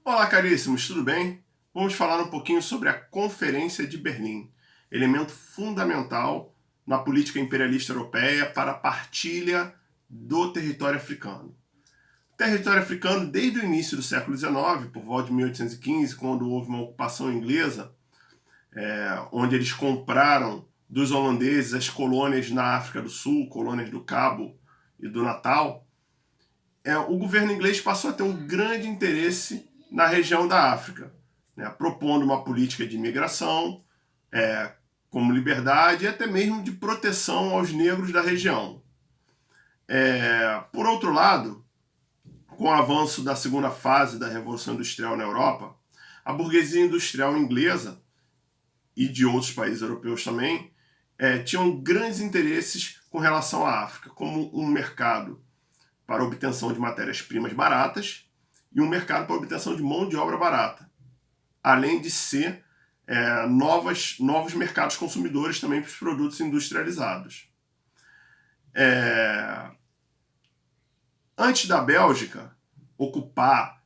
Olá, caríssimos, tudo bem? Vamos falar um pouquinho sobre a Conferência de Berlim, elemento fundamental na política imperialista europeia para a partilha do território africano. O território africano, desde o início do século XIX, por volta de 1815, quando houve uma ocupação inglesa, onde eles compraram dos holandeses as colônias na África do Sul, colônias do Cabo e do Natal, o governo inglês passou a ter um grande interesse na região da África, né, propondo uma política de imigração, como liberdade e até mesmo de proteção aos negros da região. Por outro lado, com o avanço da segunda fase da Revolução Industrial na Europa, a burguesia industrial inglesa e de outros países europeus também tinham grandes interesses com relação à África, como um mercado para obtenção de matérias-primas baratas e um mercado para obtenção de mão de obra barata, além de ser novos mercados consumidores também para os produtos industrializados. Antes da Bélgica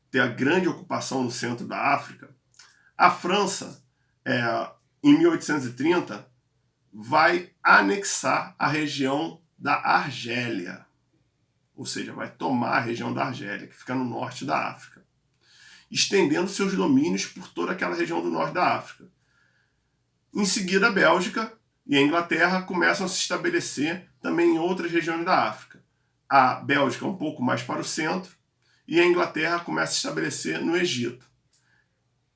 ter a grande ocupação no centro da África, a França, em 1830, vai anexar a região da Argélia, ou seja, vai tomar a região da Argélia, que fica no norte da África, estendendo seus domínios por toda aquela região do norte da África. Em seguida, a Bélgica e a Inglaterra começam a se estabelecer também em outras regiões da África. A Bélgica um pouco mais para o centro e a Inglaterra começa a se estabelecer no Egito,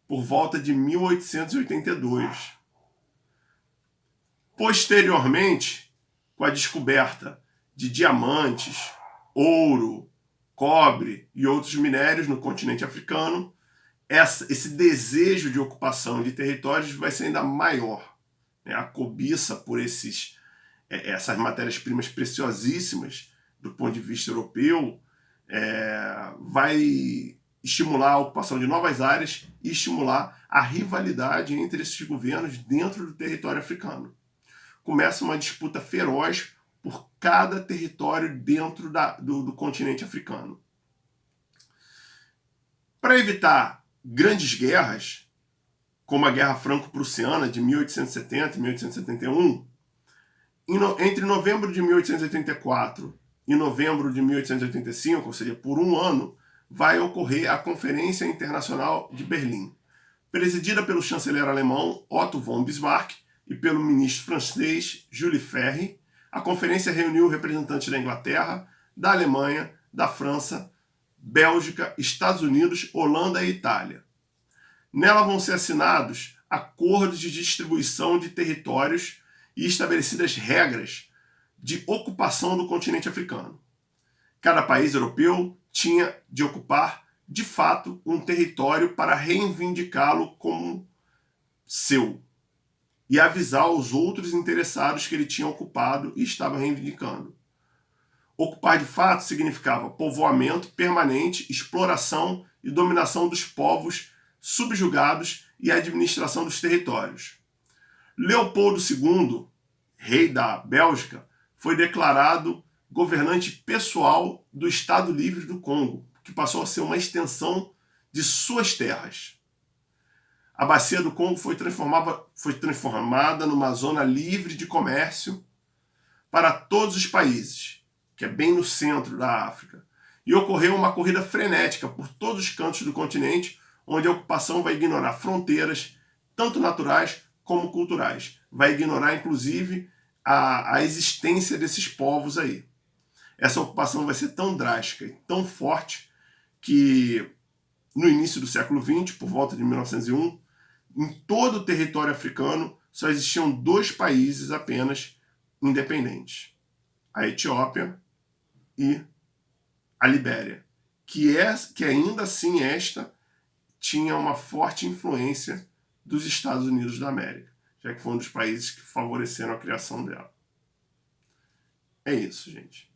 por volta de 1882. Posteriormente, com a descoberta de diamantes, ouro, cobre e outros minérios no continente africano, esse desejo de ocupação de territórios vai ser ainda maior. A cobiça por essas matérias-primas preciosíssimas do ponto de vista europeu vai estimular a ocupação de novas áreas e estimular a rivalidade entre esses governos dentro do território africano. Começa uma disputa feroz por cada território dentro do continente africano. Para evitar grandes guerras, como a Guerra Franco-Prussiana de 1870 e 1871, entre novembro de 1884 e novembro de 1885, ou seja, por um ano, vai ocorrer a Conferência Internacional de Berlim, presidida pelo chanceler alemão Otto von Bismarck e pelo ministro francês Jules Ferry. A conferência reuniu representantes da Inglaterra, da Alemanha, da França, Bélgica, Estados Unidos, Holanda e Itália. Nela vão ser assinados acordos de distribuição de territórios e estabelecidas regras de ocupação do continente africano. Cada país europeu tinha de ocupar, de fato, um território para reivindicá-lo como seu e avisar os outros interessados que ele tinha ocupado e estava reivindicando. Ocupar de fato significava povoamento permanente, exploração e dominação dos povos subjugados e administração dos territórios. Leopoldo II, rei da Bélgica, foi declarado governante pessoal do Estado Livre do Congo, que passou a ser uma extensão de suas terras. A bacia do Congo foi transformada numa zona livre de comércio para todos os países, que é bem no centro da África. E ocorreu uma corrida frenética por todos os cantos do continente, onde a ocupação vai ignorar fronteiras, tanto naturais como culturais. Vai ignorar, inclusive, a existência desses povos aí. Essa ocupação vai ser tão drástica e tão forte que, no início do século XX, por volta de 1901, em todo o território africano só existiam 2 países apenas independentes: a Etiópia e a Libéria, que ainda assim esta tinha uma forte influência dos Estados Unidos da América, já que foi um dos países que favoreceram a criação dela. É isso, gente.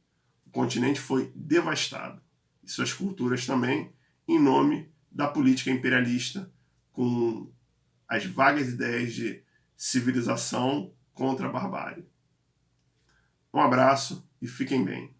O continente foi devastado, e suas culturas também, em nome da política imperialista, com as vagas ideias de civilização contra a barbárie. Um abraço e fiquem bem.